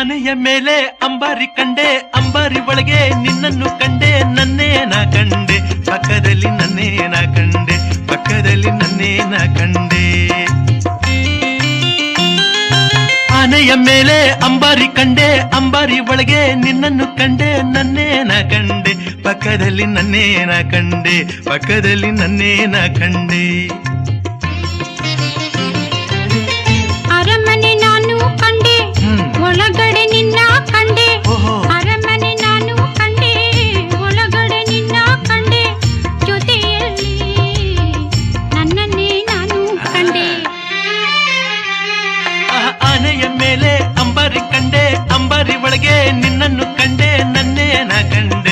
ಆನೆಯ ಮೇಲೆ ಅಂಬಾರಿ ಕಂಡೆ, ಅಂಬಾರಿ ಒಳಗೆ ನಿನ್ನನ್ನು ಕಂಡೆ, ನನ್ನೇ ನಾ ಕಂಡೆ ಪಕ್ಕದಲ್ಲಿ, ನನ್ನೇ ನಾ ಕಂಡೆ ಪಕ್ಕದಲ್ಲಿ, ನನ್ನೇ ನಾ ಕಂಡೆ. ಆನೆಯ ಮೇಲೆ ಅಂಬಾರಿ ಕಂಡೆ, ಅಂಬಾರಿ ಒಳಗೆ ನಿನ್ನನ್ನು ಕಂಡೆ, ನನ್ನೇ ನಾ ಕಂಡೆ ಪಕ್ಕದಲ್ಲಿ, ನನ್ನೇ ನಾ ಕಂಡೆ ಪಕ್ಕದಲ್ಲಿ, ನನ್ನೇ ನಾ ಕಂಡೆ. ಅರಮನೆ ನಾನು ಕಂಡೆ, ಒಳಗಡೆ ನಿನ್ನ ಕಂಡೆ. ಅರಮನೆ ನಾನು ಕಂಡೆ, ಒಳಗಡೆ ನಿನ್ನ ಕಂಡೆ, ಜೊತೆಯಲ್ಲಿ ನನ್ನನ್ನೇ ನಾನು ಕಂಡೆ. ಆನೆಯ ಮೇಲೆ ಅಂಬಾರಿ ಕಂಡೆ, ಅಂಬಾರಿ ಒಳಗೆ ನಿನ್ನನ್ನು ಕಂಡೆ, ನನ್ನೇ ನಾ ಕಂಡೆ